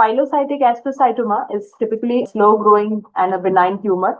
Pilocytic astrocytoma is typically slow-growing and a benign tumor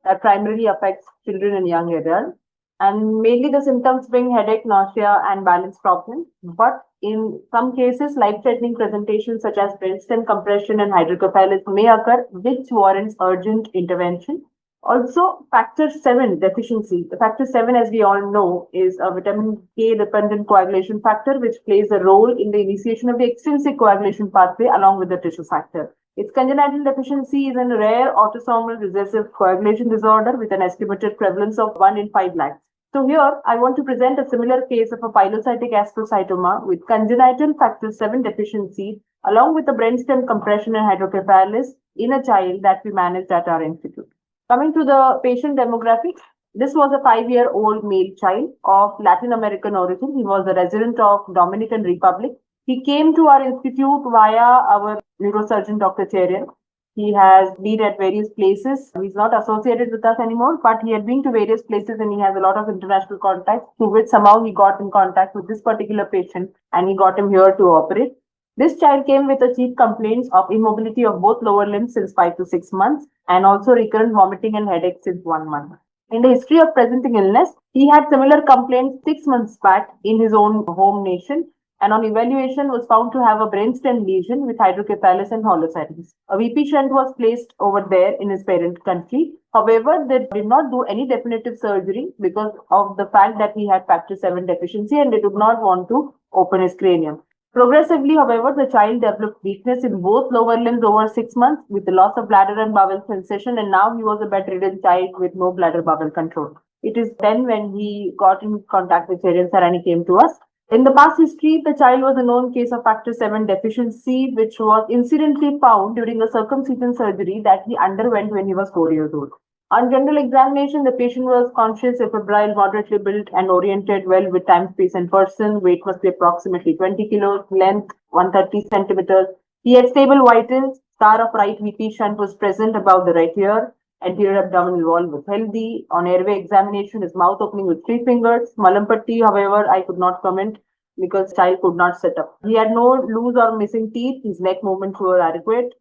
that primarily affects children and young adults. And mainly the symptoms bring headache, nausea, and balance problems. But in some cases, life-threatening presentations such as brainstem compression and hydrocephalus may occur, which warrants urgent intervention. Also, factor VII deficiency. The factor VII, as we all know, is a vitamin K-dependent coagulation factor, which plays a role in the initiation of the extrinsic coagulation pathway along with the tissue factor. Its congenital deficiency is a rare autosomal recessive coagulation disorder with an estimated prevalence of 1 in 5 lakhs. So here, I want to present a similar case of a pilocytic astrocytoma with congenital factor VII deficiency along with the brainstem compression and hydrocephalus in a child that we managed at our institute. Coming to the patient demographics, this was a 5-year-old male child of Latin American origin. He was a resident of Dominican Republic. He came to our institute via our neurosurgeon, Dr. Cherian. He has been at various places. He's not associated with us anymore, but he had been to various places and he has a lot of international contacts, through which somehow he got in contact with this particular patient and he got him here to operate. This child came with a chief complaints of immobility of both lower limbs since 5 to 6 months and also recurrent vomiting and headache since 1 month. In the history of presenting illness, he had similar complaints 6 months back in his own home nation, and on evaluation was found to have a brainstem lesion with hydrocephalus and holocytes. A VP shunt was placed over there in his parent country. However, they did not do any definitive surgery because of the fact that he had factor VII deficiency and they did not want to open his cranium. Progressively, however, the child developed weakness in both lower limbs over 6 months with the loss of bladder and bowel sensation, and now he was a bedridden child with no bladder bowel control. It is then when he got in contact with Cherian sir and he came to us. In the past history, the child was a known case of factor VII deficiency, which was incidentally found during a circumcision surgery that he underwent when he was 4 years old. On general examination, the patient was conscious, febrile, moderately built and oriented well with time, space and person. Weight must be approximately 20 kilos, length 130 centimeters. He had stable vitals. Star of right VP shunt was present above the right ear. Anterior abdominal wall was healthy. On airway examination, his mouth opening with 3 fingers. Malampatti, however, I could not comment because child could not sit up. He had no loose or missing teeth. His neck movements were adequate.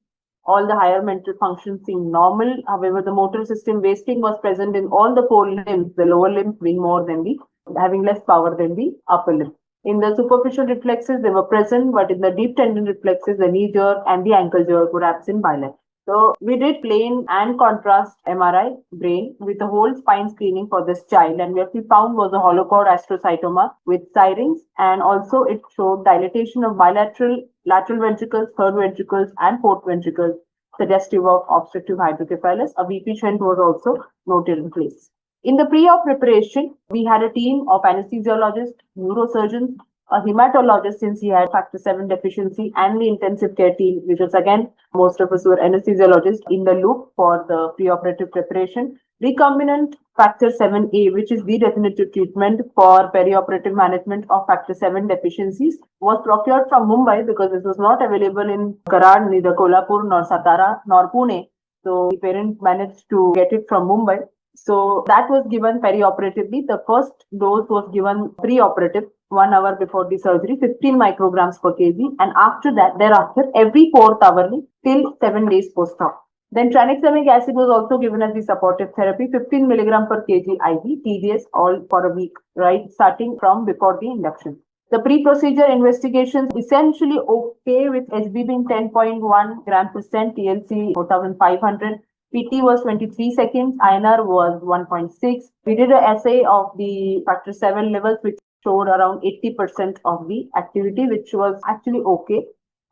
All the higher mental functions seemed normal. However, the motor system wasting was present in all the 4 limbs, the lower limbs being having less power than the upper limb. In the superficial reflexes, they were present, but in the deep tendon reflexes, the knee jerk and the ankle jerk were absent bilaterally. So we did plain and contrast MRI brain with the whole spine screening for this child, and what we found was a holochord astrocytoma with syrinx, and also it showed dilatation of bilateral, lateral ventricles, third ventricles, and fourth ventricles, suggestive of obstructive hydrocephalus. A VP shunt was also noted in place. In the pre-op preparation, we had a team of anesthesiologists, neurosurgeons, a hematologist since he had factor VII deficiency, and the intensive care team, which was again, most of us were anesthesiologists in the loop for the preoperative preparation. Recombinant factor VIIa, which is the definitive treatment for perioperative management of factor VII deficiencies, was procured from Mumbai because this was not available in Karad, neither Kolhapur, nor Satara, nor Pune. So the parent managed to get it from Mumbai. So that was given perioperatively. The first dose was given preoperative, 1 hour before the surgery, 15 micrograms per kg. And after that, thereafter, every 4th hourly till 7 days post-op. Then tranexamic acid was also given as the supportive therapy, 15 milligram per kg IV, TDS, all for a week, right, starting from before the induction. The pre-procedure investigations essentially okay with HB being 10.1 gram percent, TLC 4500. PT was 23 seconds, INR was 1.6. We did an assay of the factor VII levels, which showed around 80% of the activity, which was actually okay.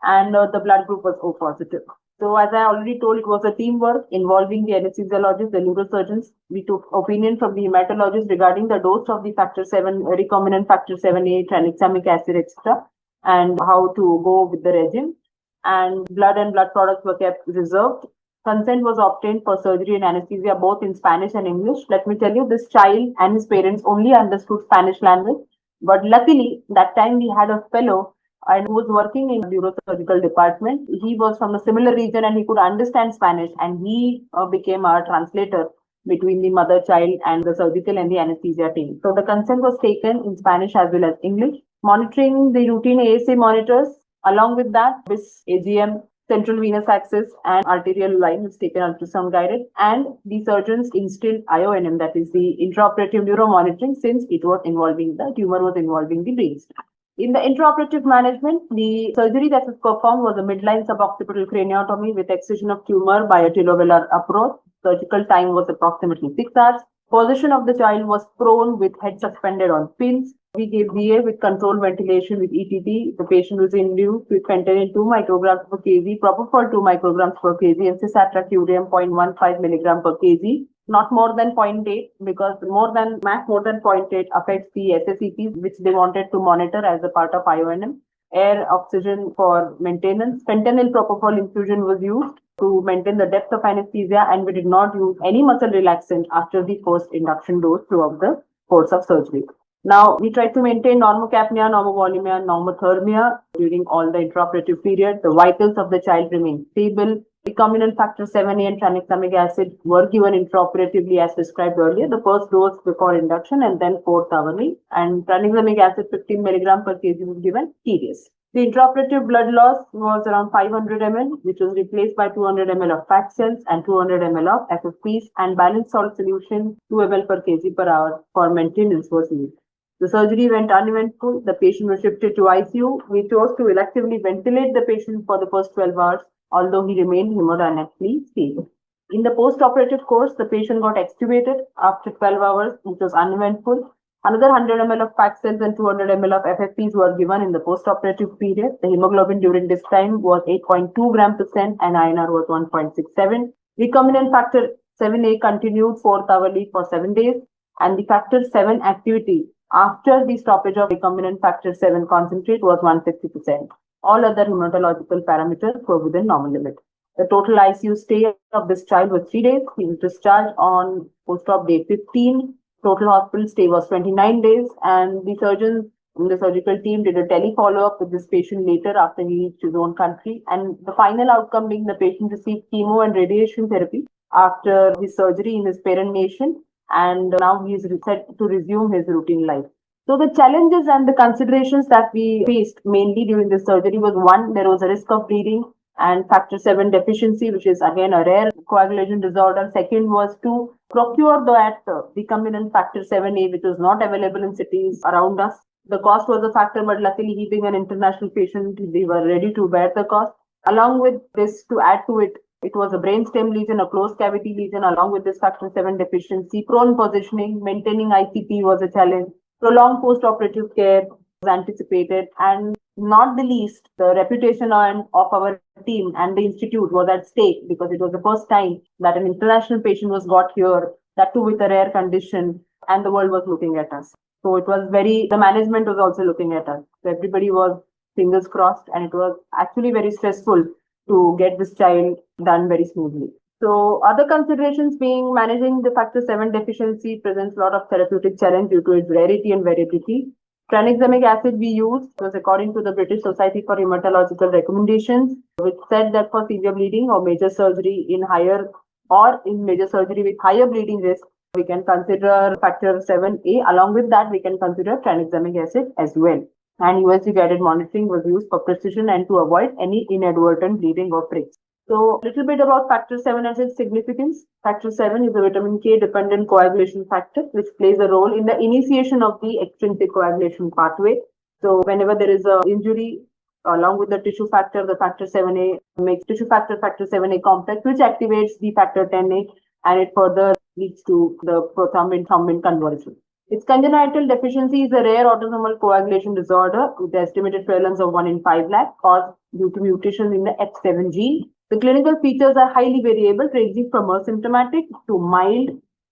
And the blood group was O positive. So as I already told, it was a teamwork involving the anesthesiologist, the neurosurgeons. We took opinion from the hematologist regarding the dose of the factor VII, recombinant factor VIIa, tranexamic acid, etc., and how to go with the regime. And blood and blood products were kept reserved. Consent was obtained for surgery and anesthesia both in Spanish and English. Let me tell you, this child and his parents only understood Spanish language. But luckily, that time we had a fellow and who was working in the neurosurgical department. He was from a similar region and he could understand Spanish, and he became our translator between the mother child and the surgical and the anesthesia team. So the consent was taken in Spanish as well as English. Monitoring the routine ASA monitors. Along with that, BIS, AGM, central venous axis and arterial line was taken ultrasound guided, and the surgeons instilled IONM, that is the intraoperative neuromonitoring, since it was involving the tumor was involving the brainstem. In the intraoperative management, the surgery that was performed was a midline suboccipital craniotomy with excision of tumor by a tilovelar approach. Surgical time was approximately 6 hours. Position of the child was prone with head suspended on pins. We gave VA with controlled ventilation with ETT. The patient was induced with fentanyl 2 micrograms per kg, propofol 2 micrograms per kg, and cisatracurium 0.15 milligram per kg. Not more than 0.8, because more than 0.8 affects the SSEPs, which they wanted to monitor as a part of IONM. Air oxygen for maintenance. Fentanyl propofol infusion was used to maintain the depth of anesthesia, and we did not use any muscle relaxant after the first induction dose throughout the course of surgery. Now, we tried to maintain normocapnia, normovolemia, and normothermia during all the intraoperative period. The vitals of the child remained stable. Recombinant factor VII and tranexamic acid were given intraoperatively as described earlier, the first dose before induction and then 4th hourly. And tranexamic acid 15 milligram per kg was given tedious. The intraoperative blood loss was around 500 ml, which was replaced by 200 ml of fat cells and 200 ml of FFPs, and balanced salt solution 2 ml per kg per hour for maintenance was used. The surgery went uneventful. The patient was shifted to ICU. We chose to electively ventilate the patient for the first 12 hours, although he remained hemodynamically stable. In the post-operative course, the patient got extubated after 12 hours, which was uneventful. Another 100 ml of fat cells and 200 ml of FFPs were given in the post-operative period. The hemoglobin during this time was 8.2 gram percent and INR was 1.67. Recombinant factor VIIa continued 4th hourly for 7 days, and the factor VII activity after the stoppage of recombinant factor VII concentrate was 150%. All other hematological parameters were within normal limit. The total ICU stay of this child was 3 days. He was discharged on post-op day 15. Total hospital stay was 29 days, and the surgeons in the surgical team did a tele follow-up with this patient later after he reached his own country. And the final outcome being the patient received chemo and radiation therapy after his surgery in his parent nation, and now he is set to resume his routine life. So the challenges and the considerations that we faced mainly during this surgery was, one, there was a risk of bleeding and factor VII deficiency, which is again a rare coagulation disorder. Second was to procure that recombinant factor VIIa, which was not available in cities around us. The cost was a factor, but luckily he being an international patient, they were ready to bear the cost. Along with this, to add to it, it was a brainstem lesion, a closed cavity lesion, along with this factor VII deficiency. Prone positioning, maintaining ICP was a challenge. Prolonged post-operative care was anticipated, and not the least, the reputation of our team and the institute was at stake, because it was the first time that an international patient was got here, that too with a rare condition, and the world was looking at us. So it was the management was also looking at us. So everybody was fingers crossed, and it was actually very stressful to get this child done very smoothly. So other considerations being, managing the factor VII deficiency presents a lot of therapeutic challenge due to its rarity and variability. Tranexamic acid we used was according to the British Society for Hematological recommendations, which said that for severe bleeding or major surgery major surgery with higher bleeding risk, we can consider factor VIIa. Along with that, we can consider tranexamic acid as well. And USG guided monitoring was used for precision and to avoid any inadvertent bleeding or pricks. So, a little bit about factor VII and its significance. Factor VII is a vitamin K dependent coagulation factor, which plays a role in the initiation of the extrinsic coagulation pathway. So, whenever there is an injury, along with the tissue factor, the factor VIIa makes tissue factor VIIa complex, which activates the factor Xa, and it further leads to the prothrombin conversion. Its congenital deficiency is a rare autosomal coagulation disorder with the estimated prevalence of 1 in 5 lakh, caused due to mutations in the F7 gene. The clinical features are highly variable, ranging from asymptomatic to mild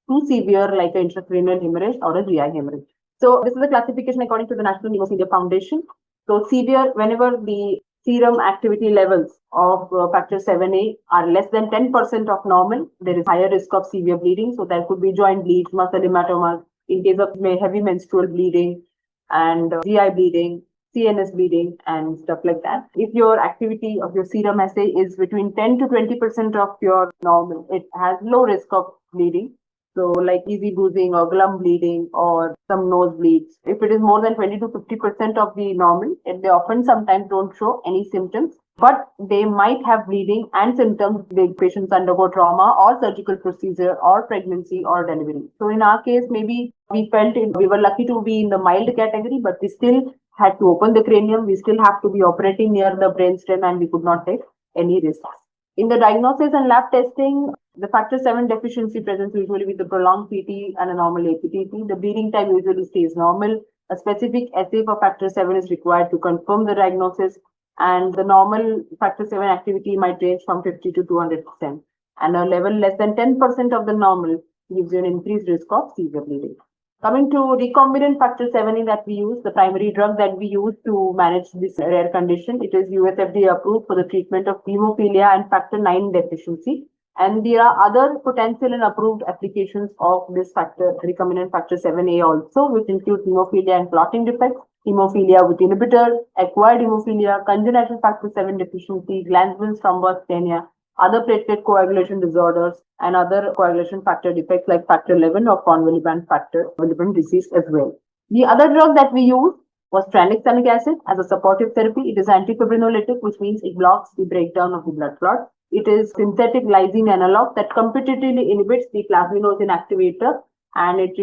to severe, like an intracranial hemorrhage or a GI hemorrhage. So this is the classification according to the National Neurosurgery Foundation. So severe, whenever the serum activity levels of factor VIIa are less than 10% of normal, there is higher risk of severe bleeding. So there could be joint bleeds, muscle hematomas, in case of heavy menstrual bleeding and GI bleeding, CNS bleeding and stuff like that. If your activity of your serum assay is between 10 to 20% of your normal, it has low risk of bleeding. So like easy bruising or glum bleeding or some nosebleeds. If it is more than 20 to 50% of the normal, they often sometimes don't show any symptoms. but they might have bleeding and symptoms. The patients undergo trauma or surgical procedure or pregnancy or delivery. So in our case, maybe we were lucky to be in the mild category, but we still had to open the cranium. We still have to be operating near the brainstem, and we could not take any risks. In the diagnosis and lab testing, the factor VII deficiency presents usually with the prolonged PT and a normal APTT. The bleeding time usually stays normal. A specific assay for factor VII is required to confirm the diagnosis, and the normal factor VII activity might range from 50 to 200%. And a level less than 10% of the normal gives you an increased risk of severe bleeding. Coming to recombinant factor VII that we use, the primary drug that we use to manage this rare condition, it is US FDA approved for the treatment of hemophilia and factor IX deficiency. And there are other potential and approved applications of this recombinant factor VIIa also, which include hemophilia and clotting defects, hemophilia with inhibitors, acquired hemophilia, congenital factor VII deficiency, Glanville's thrombocytopenia, other platelet coagulation disorders, and other coagulation factor defects like factor XI or convalescent factor disease as well. The other drug that we used was tranexamic acid as a supportive therapy. It is antifibrinolytic, which means it blocks the breakdown of the blood clot. It is synthetic lysine analog that competitively inhibits the plasminogen activator, and it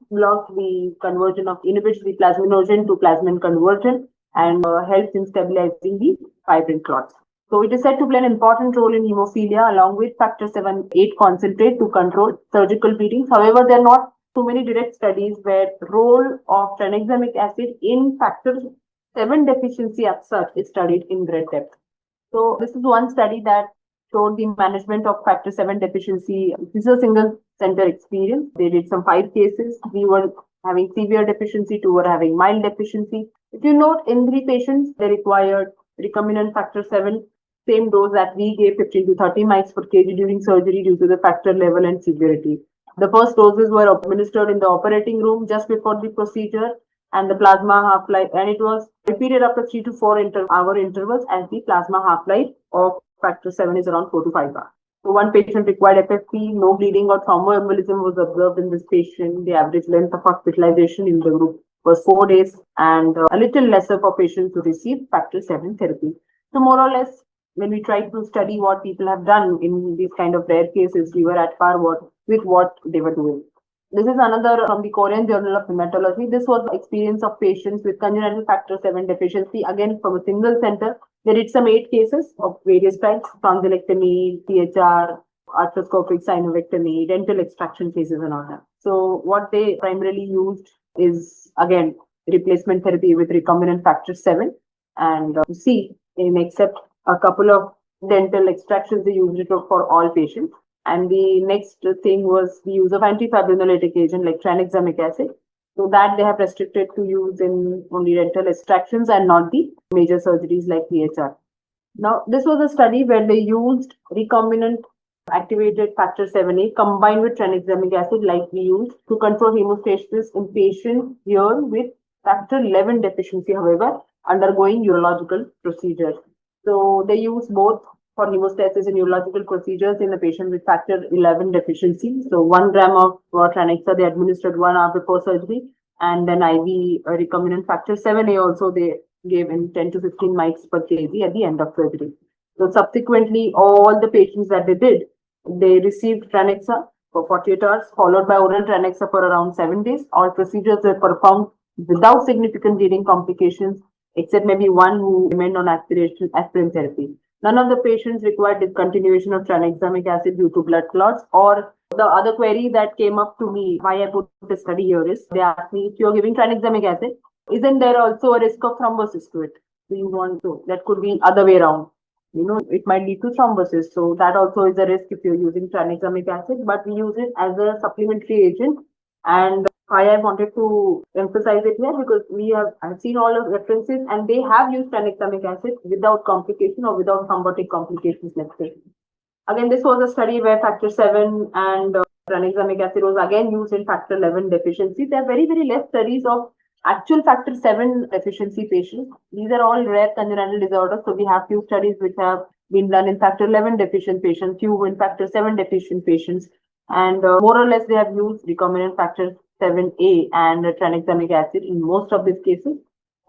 blocks the conversion inhibits the plasminogen to plasmin conversion, and helps in stabilizing the fibrin clots. So it is said to play an important role in hemophilia along with factor VII concentrate to control surgical bleedings. However, there are not too many direct studies where role of tranexamic acid in factor VII deficiency as such is studied in great depth. So this is one study that showed the management of factor VII deficiency. This is a single center experience. They did some 5 cases. 3 were having severe deficiency, 2 were having mild deficiency. If you note, in 3 patients, they required recombinant factor VII, same dose that we gave, 15 to 30 mics per kg during surgery due to the factor level and severity. The first doses were administered in the operating room just before the procedure, and the plasma half-life, and it was repeated after 3 to 4 hour intervals, as the plasma half-life of factor VII is around 4 to 5 hours. So one patient required FFP, no bleeding or thromboembolism was observed in this patient. The average length of hospitalization in the group was 4 days, and a little lesser for patients who received factor VII therapy. So more or less, when we try to study what people have done in these kind of rare cases, we were at par with what they were doing. This is another from the Korean Journal of Hematology. This was the experience of patients with congenital factor VII deficiency, again from a single center. They did some 8 cases of various types: tonsillectomy, THR, arthroscopic synovectomy, dental extraction cases, and all that. So what they primarily used is, again, replacement therapy with recombinant factor VII. And except a couple of dental extractions, they used it for all patients. And the next thing was the use of antifibrinolytic agent like tranexamic acid. So that they have restricted to use in only dental extractions and not the major surgeries like PHR. Now, this was a study where they used recombinant activated factor VIIa combined with tranexamic acid like we used to control hemostasis in patients here with factor XI deficiency, however, undergoing urological procedures. So they use both for hemostasis and urological procedures in a patient with factor XI deficiency. So 1 gram of Tranexa they administered 1 hour before surgery, and then IV recombinant factor VIIa also they gave in 10 to 15 mics per kg at the end of surgery. So subsequently, all the patients that they received Tranexa for 48 hours, followed by oral Tranexa for around 7 days. All procedures were performed without significant bleeding complications, except maybe one who remained on aspirin therapy. None of the patients required discontinuation of tranexamic acid due to blood clots. Or the other query that came up to me, why I put the study here, is they asked me, if you're giving tranexamic acid, isn't there also a risk of thrombosis to it? So you want to, that could be other way around. It might lead to thrombosis. So that also is a risk if you're using tranexamic acid, but we use it as a supplementary agent. And why I wanted to emphasize it here, because I've seen all of references and they have used tranexamic acid without complication or without thrombotic complications, let's say. Again, this was a study where factor VII and tranexamic acid was again used in factor XI deficiency. There are very, very less studies of actual factor VII deficiency patients. These are all rare congenital disorders. So we have few studies which have been done in factor XI deficient patients, few in factor VII deficient patients. And more or less, they have used recombinant factor VIIa and tranexamic acid in most of these cases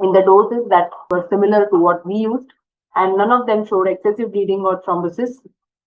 in the doses that were similar to what we used. and none of them showed excessive bleeding or thrombosis.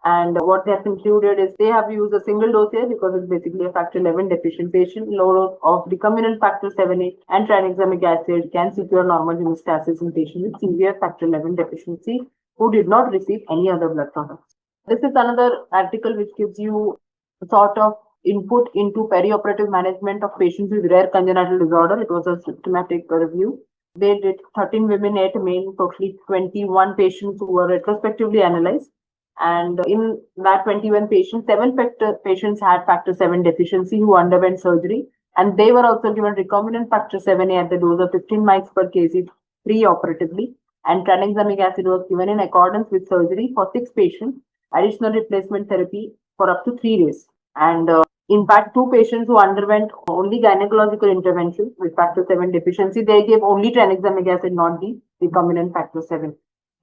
And what they have concluded is they have used a single dose here because it's basically a factor XI deficient patient. Low dose of recombinant factor VII and tranexamic acid can secure normal hemostasis in patients with severe factor XI deficiency who did not receive any other blood products. This is another article which gives you a sort of input into perioperative management of patients with rare congenital disorder. It was a systematic review. They did 13 women, 8 men, totally 21 patients who were retrospectively analyzed. And in that 21 patients, 7 patients had factor VII deficiency who underwent surgery. And they were also given recombinant factor VII at the dose of 15 mics per kg pre-operatively. And tranexamic acid was given in accordance with surgery for 6 patients, additional replacement therapy for up to 3 days. And in fact, 2 patients who underwent only gynecological intervention with factor VII deficiency, they gave only tranexamic acid, not the recombinant factor VII.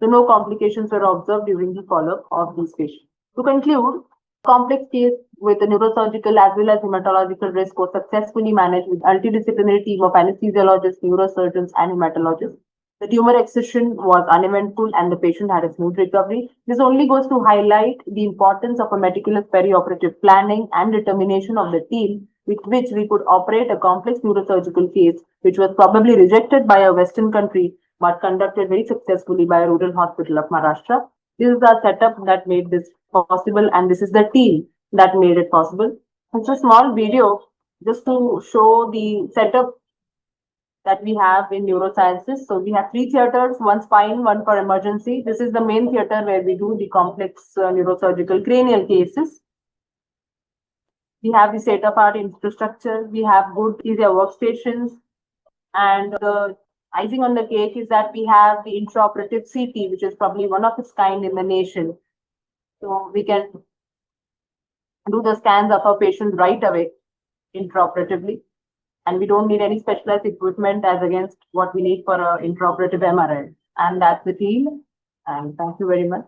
So no complications were observed during the follow-up of these patients. To conclude, complex case with a neurosurgical as well as hematological risk was successfully managed with multidisciplinary team of anesthesiologists, neurosurgeons, and hematologists. The tumor excision was uneventful and the patient had a smooth recovery. This only goes to highlight the importance of a meticulous perioperative planning and determination of the team with which we could operate a complex neurosurgical case, which was probably rejected by a Western country but conducted very successfully by a rural hospital of Maharashtra. This is the setup that made this possible, and this is the team that made it possible. It's a small video just to show the setup that we have in neurosciences. So we have 3 theaters, 1 spine, 1 for emergency. This is the main theater where we do the complex neurosurgical cranial cases. We have the state-of-art infrastructure. We have good easier workstations, and the icing on the cake is that we have the intraoperative CT, which is probably one of its kind in the nation. So we can do the scans of our patients right away intraoperatively. And we don't need any specialized equipment as against what we need for an intraoperative MRI. And that's the team. And thank you very much.